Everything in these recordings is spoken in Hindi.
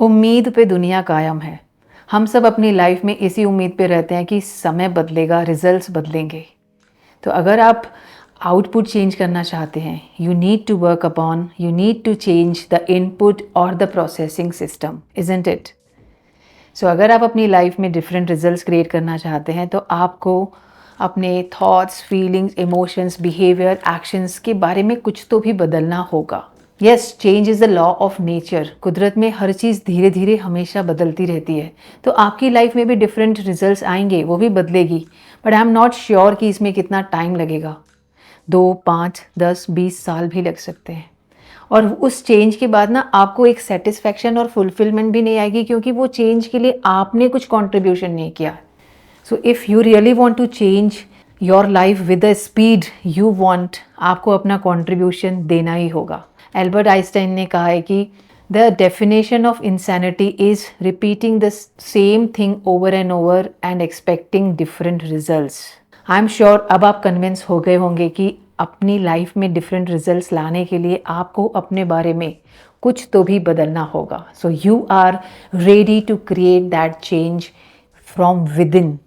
उम्मीद पे दुनिया कायम है। हम सब अपनी लाइफ में इसी उम्मीद पे रहते हैं कि समय बदलेगा, रिजल्ट्स बदलेंगे। तो अगर आप आउटपुट चेंज करना चाहते हैं, you need to work upon, you need to change the input और the processing system, isn't it? So अगर आप अपनी लाइफ में डिफरेंट रिजल्ट्स क्रिएट करना चाहते हैं तो आपको अपने thoughts, feelings, emotions, behaviour, actions के बारे में कुछ तो भी बदलना होगा। Yes, change is the law of nature. कुदरत में हर चीज़ धीरे धीरे हमेशा बदलती रहती है। तो आपकी लाइफ में भी डिफरेंट रिजल्ट्स आएंगे, वो भी बदलेगी। But I am not sure कि इसमें कितना टाइम लगेगा। 2, 5, 10, 20 साल भी लग सकते हैं। और उस चेंज के बाद ना आपको एक सेटिस्फैक्शन और फुलफिलमेंट भी नहीं आएगी, क्योंकि वो चेंज के लिए आपने कुछ कंट्रीब्यूशन नहीं किया। So if you really want to change your life with the speed you want, आपको अपना कंट्रीब्यूशन देना ही होगा। एल्बर्ट आइंस्टाइन ने कहा है कि the definition of insanity is repeating the same thing over and over and expecting different results. I am sure अब आप कन्विंस हो गए होंगे कि अपनी लाइफ में डिफरेंट रिजल्ट्स लाने के लिए आपको अपने बारे में कुछ तो भी बदलना होगा। So you are ready to create that change from within,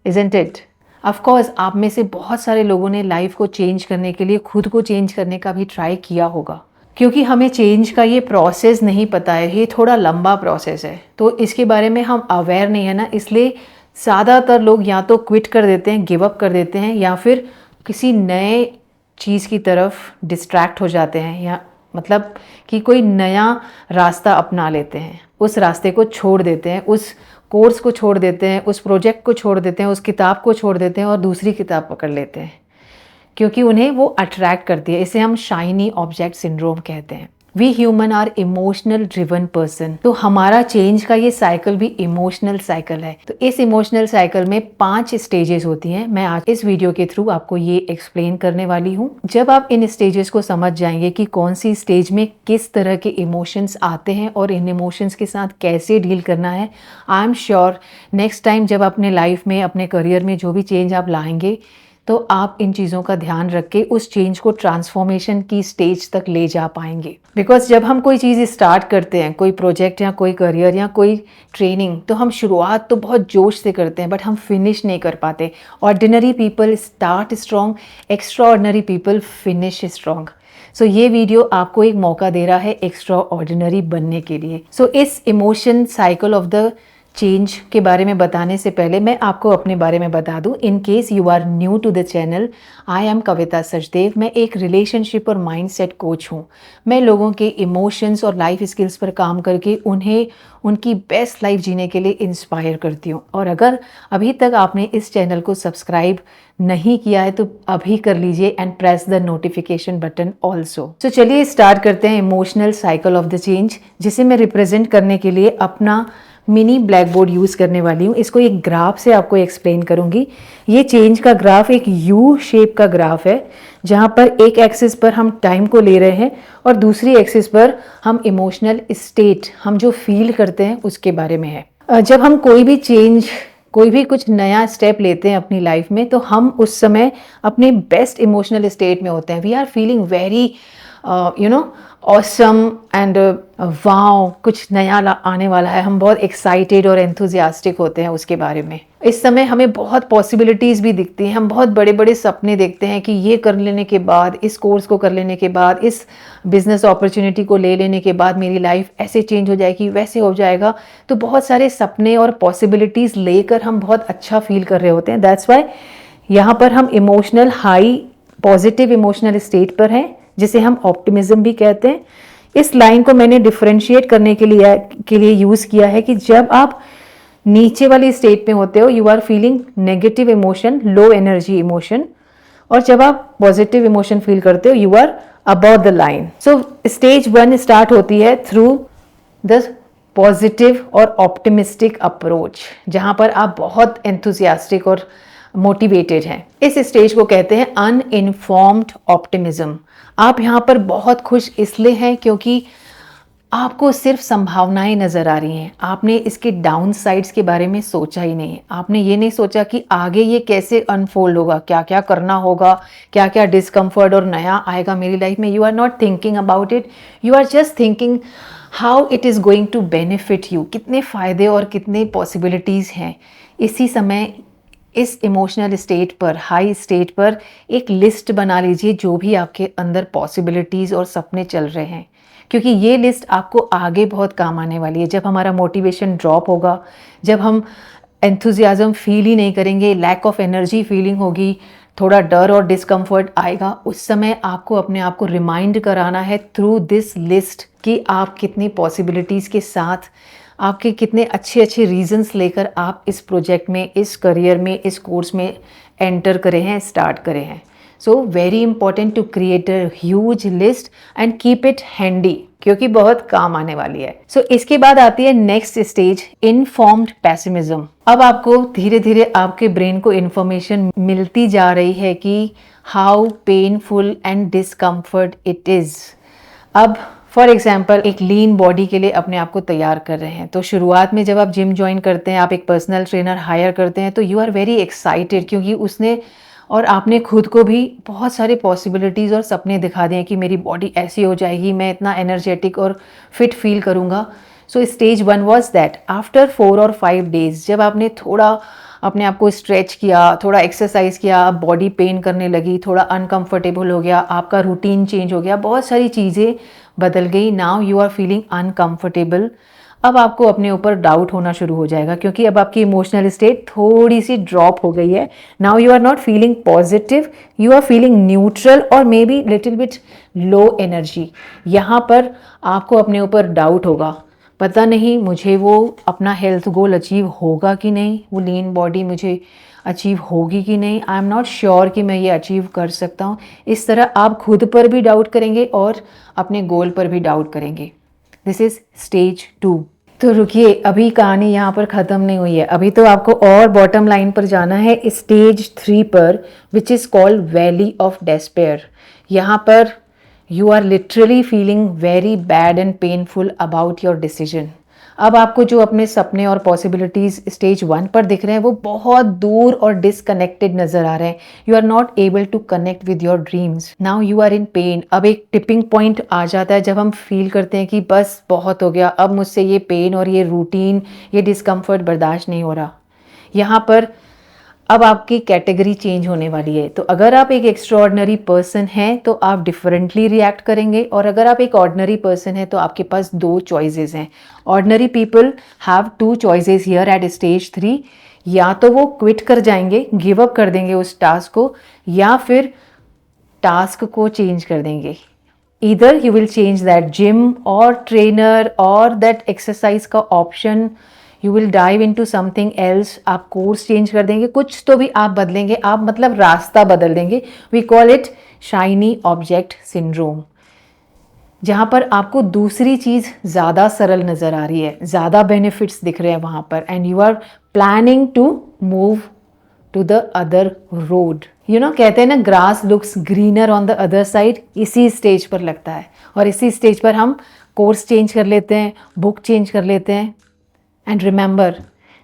isn't it? Of course आप में से बहुत सारे लोगों ने लाइफ को चेंज करने के लिए खुद को चेंज करने का भी ट्राई किया होगा। क्योंकि हमें चेंज का ये प्रोसेस नहीं पता है, ये थोड़ा लंबा प्रोसेस है, तो इसके बारे में हम अवेयर नहीं है ना, इसलिए ज़्यादातर लोग या तो क्विट कर देते हैं, गिव अप कर देते हैं, या फिर किसी नए चीज़ की तरफ डिस्ट्रैक्ट हो जाते हैं, या मतलब कि कोई नया रास्ता अपना लेते हैं, उस रास्ते को छोड़ देते हैं, उस कोर्स को छोड़ देते हैं, उस प्रोजेक्ट को छोड़ देते हैं, उस किताब को छोड़ देते हैं और दूसरी किताब पकड़ लेते हैं, क्योंकि उन्हें वो अट्रैक्ट करती है। इसे हम शाइनी ऑब्जेक्ट सिंड्रोम कहते हैं। We human are emotional driven person. तो हमारा चेंज का ये साइकिल भी इमोशनल साइकिल है। तो इस इमोशनल साइकिल में 5 स्टेजेस होती हैं। मैं आज इस वीडियो के थ्रू आपको ये एक्सप्लेन करने वाली हूँ। जब आप इन स्टेजेस को समझ जाएंगे कि कौन सी स्टेज में किस तरह के इमोशंस आते हैं और इन इमोशंस के साथ कैसे डील करना है, I am sure next time जब अपने लाइफ में, अपने करियर में जो भी चेंज आप लाएंगे, तो आप इन चीज़ों का ध्यान रख के उस चेंज को ट्रांसफॉर्मेशन की स्टेज तक ले जा पाएंगे। बिकॉज जब हम कोई चीज़ स्टार्ट करते हैं, कोई प्रोजेक्ट या कोई करियर या कोई ट्रेनिंग, तो हम शुरुआत तो बहुत जोश से करते हैं, बट हम फिनिश नहीं कर पाते। Ordinary people start strong, extraordinary people finish strong. So ये वीडियो आपको एक मौका दे रहा है एक्स्ट्रा ऑर्डिनरी बनने के लिए। सो इस emotion cycle of the change के बारे में बताने से पहले मैं आपको अपने बारे में बता दूं। In case you are new to the channel, I am Kavita Sachdev. मैं एक रिलेशनशिप और माइंडसेट कोच हूं। मैं लोगों के इमोशंस और लाइफ स्किल्स पर काम करके उन्हें उनकी बेस्ट लाइफ जीने के लिए इंस्पायर करती हूं। और अगर अभी तक आपने इस चैनल को सब्सक्राइब नहीं किया है तो अभी कर लीजिए and press the notification button also. तो चलिए स्टार्ट करते हैं emotional cycle of the change, जिसे मैं रिप्रेजेंट करने के लिए अपना मिनी ब्लैक बोर्ड यूज़ करने वाली हूँ। इसको एक ग्राफ से आपको एक्सप्लेन करूँगी। ये चेंज का ग्राफ एक यू शेप का ग्राफ है, जहाँ पर एक एक्सिस पर हम टाइम को ले रहे हैं और दूसरी एक्सिस पर हम इमोशनल स्टेट, हम जो फील करते हैं उसके बारे में है। जब हम कोई भी चेंज, कोई भी कुछ नया स्टेप लेते हैं अपनी लाइफ में, तो हम उस समय अपने बेस्ट इमोशनल स्टेट में होते हैं। We are feeling very awesome and wow, कुछ नया आने वाला है। हम बहुत एक्साइटेड और एंथुजियास्टिक होते हैं उसके बारे में। इस समय हमें बहुत पॉसिबिलिटीज़ भी दिखती हैं। हम बहुत बड़े बड़े सपने देखते हैं कि ये कर लेने के बाद, इस कोर्स को कर लेने के बाद, इस बिजनेस अपॉर्चुनिटी को ले लेने के बाद मेरी लाइफ ऐसे चेंज हो जाएगी, वैसे हो जाएगा। तो बहुत सारे सपने और पॉसिबिलिटीज़ लेकर हम बहुत अच्छा फील कर रहे होते हैं। दैट्स वाई यहाँ पर हम emotional high, positive emotional state पर हैं, जिसे हम ऑप्टिमिज्म भी कहते हैं। इस लाइन को मैंने डिफरेंशिएट करने के लिए यूज़ किया है कि जब आप नीचे वाली स्टेट में होते हो, you are feeling negative emotion, low energy emotion, और जब आप पॉजिटिव इमोशन फील करते हो, you are above the line. So stage 1 start होती है थ्रू द पॉजिटिव और ऑप्टिमिस्टिक अप्रोच, जहाँ पर आप बहुत एंथुजियास्टिक और मोटिवेटेड हैं। इस स्टेज को कहते हैं अनइन्फॉर्म्ड ऑप्टिमिज्म। आप यहाँ पर बहुत खुश इसलिए हैं क्योंकि आपको सिर्फ संभावनाएं नजर आ रही हैं। आपने इसके डाउन साइड्स के बारे में सोचा ही नहीं है। आपने ये नहीं सोचा कि आगे ये कैसे अनफोल्ड होगा, क्या क्या करना होगा, क्या क्या डिस्कम्फर्ट और नया आएगा मेरी लाइफ में। You are not thinking about it, you are just thinking how it is going to benefit you, कितने फ़ायदे और कितने पॉसिबिलिटीज़ हैं। इसी समय इस इमोशनल स्टेट पर, हाई स्टेट पर एक लिस्ट बना लीजिए जो भी आपके अंदर पॉसिबिलिटीज़ और सपने चल रहे हैं, क्योंकि ये लिस्ट आपको आगे बहुत काम आने वाली है। जब हमारा मोटिवेशन ड्रॉप होगा, जब हम एंथुजियाज़म फील ही नहीं करेंगे, लैक ऑफ एनर्जी फीलिंग होगी, थोड़ा डर और डिस्कम्फर्ट आएगा, उस समय आपको अपने आप को रिमाइंड कराना है थ्रू दिस लिस्ट कि आप कितनी पॉसिबिलिटीज़ के साथ, आपके कितने अच्छे अच्छे रीजंस लेकर आप इस प्रोजेक्ट में, इस करियर में, इस कोर्स में एंटर करे हैं, स्टार्ट करे हैं। So very important to create a huge list and keep it handy, क्योंकि बहुत काम आने वाली है। सो इसके बाद आती है नेक्स्ट स्टेज, इनफॉर्म्ड पेसिमिज्म। अब आपको धीरे धीरे आपके ब्रेन को इन्फॉर्मेशन मिलती जा रही है कि how painful and discomfort it is. अब फॉर एग्जाम्पल एक लीन बॉडी के लिए अपने आप को तैयार कर रहे हैं, तो शुरुआत में जब आप जिम ज्वाइन करते हैं, आप एक पर्सनल ट्रेनर हायर करते हैं, तो यू आर वेरी एक्साइटेड, क्योंकि उसने और आपने खुद को भी बहुत सारे पॉसिबिलिटीज़ और सपने दिखा दिए कि मेरी बॉडी ऐसी हो जाएगी, मैं इतना एनर्जेटिक और फिट फील करूँगा। सो स्टेज 1 वॉज दैट। आफ्टर 4 और 5 डेज जब आपने थोड़ा अपने आप को स्ट्रेच किया, थोड़ा एक्सरसाइज किया, बॉडी पेन करने लगी, थोड़ा अनकंफर्टेबल हो गया, आपका रूटीन चेंज हो गया, बहुत सारी चीज़ें बदल गई। Now you are feeling uncomfortable. अब आपको अपने ऊपर डाउट होना शुरू हो जाएगा, क्योंकि अब आपकी इमोशनल स्टेट थोड़ी सी ड्रॉप हो गई है। Now you are not feeling positive, you are feeling neutral और maybe little bit low energy. यहाँ पर आपको अपने ऊपर डाउट होगा, पता नहीं मुझे वो अपना हेल्थ गोल अचीव होगा कि नहीं, वो लीन बॉडी मुझे अचीव होगी कि नहीं, आई एम नॉट श्योर कि मैं ये अचीव कर सकता हूँ। इस तरह आप खुद पर भी डाउट करेंगे और अपने गोल पर भी डाउट करेंगे। This is stage 2। तो रुकिए, अभी कहानी यहाँ पर ख़त्म नहीं हुई है, अभी तो आपको और बॉटम लाइन पर जाना है, स्टेज 3 पर, which is called valley of despair. यहाँ पर you are literally feeling very bad and painful about your decision. अब आपको जो अपने सपने और पॉसिबिलिटीज़ स्टेज 1 पर दिख रहे हैं वो बहुत दूर और डिसकनेक्टेड नज़र आ रहे हैं। You are not able to connect with your dreams. Now you are in pain. अब एक टिपिंग पॉइंट आ जाता है जब हम फील करते हैं कि बस बहुत हो गया, अब मुझसे ये पेन और ये रूटीन, ये डिस्कम्फर्ट बर्दाश्त नहीं हो रहा। यहाँ पर अब आपकी कैटेगरी चेंज होने वाली है। तो अगर आप एक एक्स्ट्राऑर्डिनरी पर्सन हैं तो आप डिफरेंटली रिएक्ट करेंगे, और अगर आप एक ऑर्डिनरी पर्सन हैं तो आपके पास 2 चॉइसेस हैं। Ordinary people have 2 choices here at stage 3। या तो वो क्विट कर जाएंगे, गिव अप कर देंगे उस टास्क को, या फिर टास्क को चेंज कर देंगे। Either you will change that gym और ट्रेनर और दैट एक्सरसाइज का option, you will dive into something else. आप कोर्स चेंज कर देंगे, कुछ तो भी आप बदलेंगे, आप मतलब रास्ता बदल देंगे। We call it shiny object syndrome, जहाँ पर आपको दूसरी चीज़ ज़्यादा सरल नज़र आ रही है, ज़्यादा बेनिफिट्स दिख रहे हैं वहाँ पर, and you are planning to move to the other road. You know, कहते हैं ना, grass looks greener on the other side. इसी स्टेज पर लगता है, और इसी स्टेज पर हम कोर्स चेंज कर लेते हैं, बुक चेंज कर लेते हैं। एंड रिमेंबर,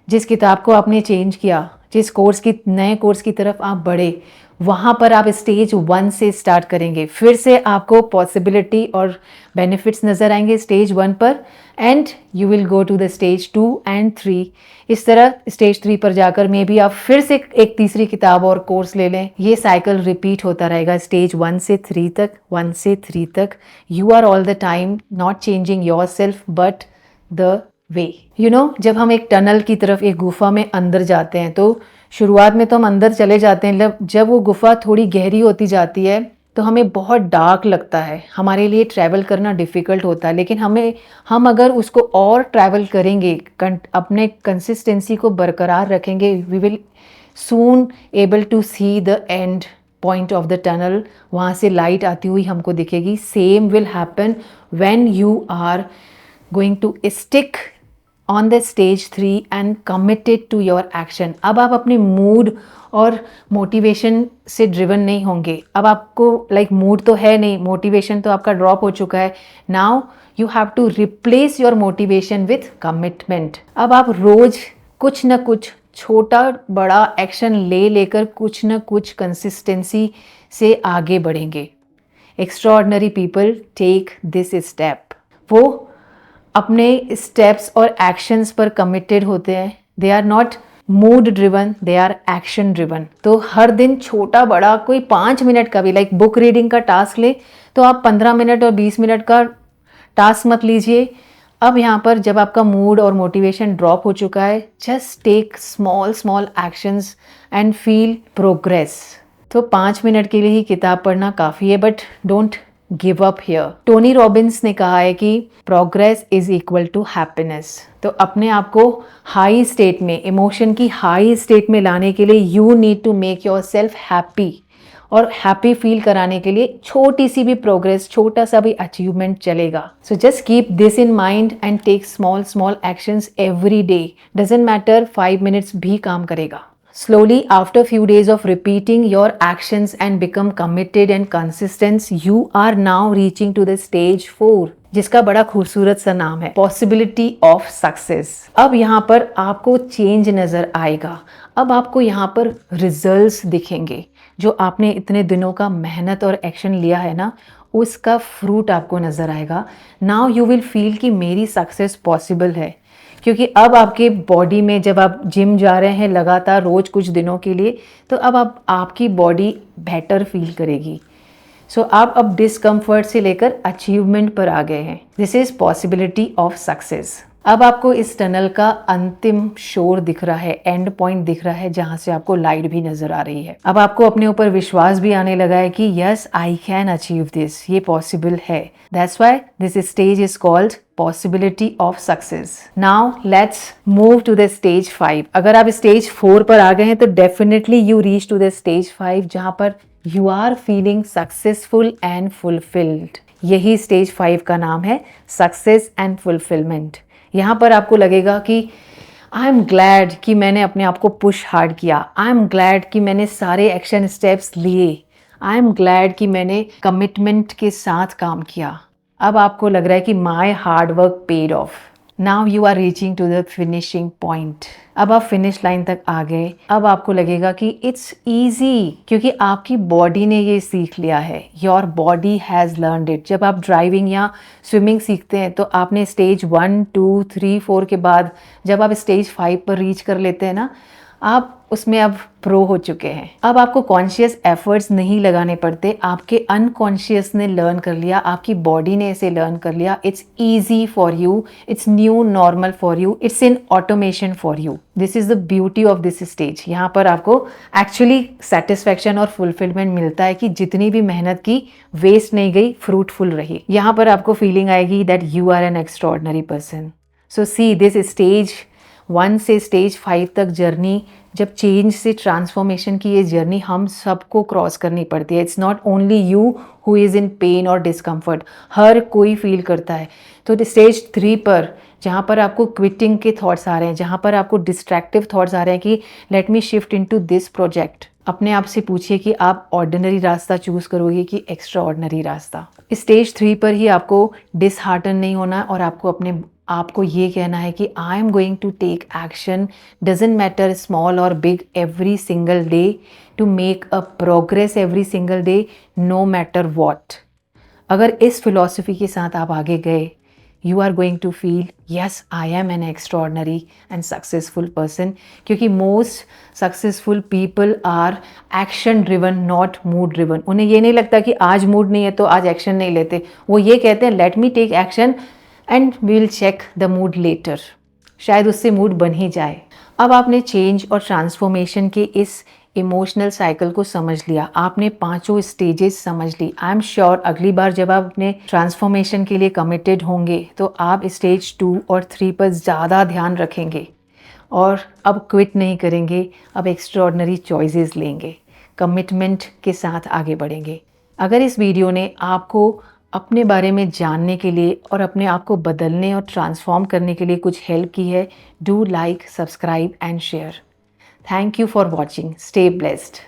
जिस किताब को आपने चेंज किया, जिस कोर्स की, नए कोर्स की तरफ आप बढ़े, वहाँ पर आप स्टेज 1 से स्टार्ट करेंगे। फिर से आपको पॉसिबिलिटी और बेनिफिट्स नज़र आएंगे स्टेज 1 पर, and you will go to the stage 2 and 3। इस तरह स्टेज 3 पर जाकर मे बी आप फिर से एक तीसरी किताब और कोर्स ले लें। ये साइकिल रिपीट होता रहेगा स्टेज 1 से 3 तक, 1 से 3 तक। You are all the time not changing yourself but the way. You know, जब हम एक टनल की तरफ, एक गुफा में अंदर जाते हैं, तो शुरुआत में तो हम अंदर चले जाते हैं, जब वो गुफा थोड़ी गहरी होती जाती है तो हमें बहुत डार्क लगता है, हमारे लिए ट्रैवल करना डिफ़िकल्ट होता है। लेकिन हम अगर उसको और ट्रैवल करेंगे, अपने कंसिस्टेंसी को बरकरार रखेंगे, we will soon able to see the end point of the tunnel. वहाँ से लाइट आती हुई हमको दिखेगी। Same will happen when you are going to stick on the stage 3 and committed to your action. अब आप अपने मूड और मोटिवेशन से ड्रिवन नहीं होंगे। अब आपको मूड तो है नहीं, मोटिवेशन तो आपका ड्रॉप हो चुका है। Now you have to replace your motivation with commitment. अब आप रोज कुछ ना कुछ छोटा बड़ा एक्शन लेकर कुछ ना कुछ कंसिस्टेंसी से आगे बढ़ेंगे। Extraordinary people take this step. वो अपने स्टेप्स और एक्शंस पर कमिटेड होते हैं। They are not mood driven, they are action driven. तो हर दिन छोटा बड़ा कोई 5 मिनट का भी, लाइक बुक रीडिंग का टास्क ले तो आप 15 मिनट और 20 मिनट का टास्क मत लीजिए। अब यहाँ पर जब आपका मूड और मोटिवेशन ड्रॉप हो चुका है, just take small small actions and feel progress. तो 5 मिनट के लिए ही किताब पढ़ना काफ़ी है, but don't give up here. Tony Robbins ने कहा है कि progress is equal to happiness. तो अपने आप को हाई स्टेट में, इमोशन की हाई स्टेट में लाने के लिए you need to make yourself happy. और हैप्पी फील कराने के लिए छोटी सी भी प्रोग्रेस, छोटा सा भी अचीवमेंट चलेगा। So just keep this in mind and take small small actions every day. Doesn't matter, 5 minutes भी काम करेगा। Slowly, after few days of repeating your actions and become committed and consistent, you are now reaching to the stage 4, जिसका बड़ा खूबसूरत सा नाम है पॉसिबिलिटी ऑफ सक्सेस। अब यहाँ पर आपको चेंज नजर आएगा। अब आपको यहाँ पर रिजल्ट्स दिखेंगे। जो आपने इतने दिनों का मेहनत और एक्शन लिया है ना, उसका फ्रूट आपको नजर आएगा। नाउ यू विल फील कि मेरी सक्सेस पॉसिबल है, क्योंकि अब आपके बॉडी में, जब आप जिम जा रहे हैं लगातार रोज कुछ दिनों के लिए, तो अब आपकी बॉडी बेटर फील करेगी। सो आप अब डिस्कम्फर्ट से लेकर अचीवमेंट पर आ गए हैं। This is possibility of success. अब आपको इस टनल का अंतिम शोर दिख रहा है, एंड पॉइंट दिख रहा है, जहां से आपको लाइट भी नजर आ रही है। अब आपको अपने ऊपर विश्वास भी आने लगा है कि yes, I can achieve this, ये पॉसिबल है। That's why this stage is called possibility of success. Now let's move to the stage 5। अगर आप स्टेज 4 पर आ गए हैं तो definitely you reach to the stage 5, जहां पर you are feeling successful and fulfilled. यही स्टेज 5 का नाम है, सक्सेस एंड फुलफिलमेंट। यहाँ पर आपको लगेगा कि आई एम ग्लैड कि मैंने अपने आप को पुश हार्ड किया। आई एम ग्लैड कि मैंने सारे एक्शन स्टेप्स लिए। आई एम ग्लैड कि मैंने कमिटमेंट के साथ काम किया। अब आपको लग रहा है कि my hard work paid off. Now you are reaching to the finishing point. अब आप फिनिश लाइन तक आ गए। अब आपको लगेगा कि इट्स ईजी, क्योंकि आपकी बॉडी ने ये सीख लिया है। Your body has learned it. जब आप ड्राइविंग या स्विमिंग सीखते हैं तो आपने स्टेज 1, 2, 3, 4 के बाद जब आप स्टेज 5 पर रीच कर लेते हैं ना, आप उसमें अब प्रो हो चुके हैं। अब आपको कॉन्शियस एफर्ट्स नहीं लगाने पड़ते, आपके अनकॉन्शियस ने लर्न कर लिया, आपकी बॉडी ने इसे लर्न कर लिया। It's easy for you, it's new normal for you, it's in automation for you. This is the beauty of this stage. यहाँ पर आपको एक्चुअली सेटिस्फैक्शन और फुलफिलमेंट मिलता है कि जितनी भी मेहनत की वेस्ट नहीं गई, फ्रूटफुल रही। यहाँ पर आपको फीलिंग आएगी that you are an extraordinary person. So see this stage 1 से स्टेज 5 तक जर्नी, जब चेंज से ट्रांसफॉर्मेशन की ये जर्नी हम सबको क्रॉस करनी पड़ती है। It's not only you who is in pen और डिस्कम्फर्ट, हर कोई फील करता है। तो स्टेज 3 पर, जहाँ पर आपको क्विटिंग के थॉट्स आ रहे हैं, जहाँ पर आपको डिस्ट्रैक्टिव थॉट्स आ रहे हैं कि let me shift into this project, अपने आप से पूछिए कि आप ऑर्डिनरी रास्ता चूज करोगे कि एक्स्ट्रा ऑर्डिनरी रास्ता। स्टेज 3 पर ही आपको डिसहार्टन नहीं होना और आपको ये कहना है कि I am going to take action, doesn't matter small और big, every single day to make a progress every single day, no matter what. अगर इस फिलॉसफी के साथ आप आगे गए, you are going to feel yes, I am an extraordinary and successful person, क्योंकि most successful people are action driven, not mood driven। उन्हें ये नहीं लगता कि आज मूड नहीं है तो आज एक्शन नहीं लेते। वो ये कहते हैं let me take action and we will check the mood later। शायद उससे मूड बन ही जाए। अब आपने चेंज और ट्रांसफॉर्मेशन के इस इमोशनल साइकिल को समझ लिया, आपने 5 स्टेजेस समझ ली। आई एम श्योर अगली बार जब आप अपने ट्रांसफॉर्मेशन के लिए कमिटेड होंगे तो आप स्टेज 2 और 3 पर ज़्यादा ध्यान रखेंगे और अब क्विट नहीं करेंगे, अब एक्स्ट्राऑर्डिनरी चॉइसेस लेंगे, कमिटमेंट के साथ आगे बढ़ेंगे। अगर इस वीडियो ने आपको अपने बारे में जानने के लिए और अपने आप को बदलने और ट्रांसफॉर्म करने के लिए कुछ हेल्प की है, do like, subscribe and share. Thank you for watching. Stay blessed.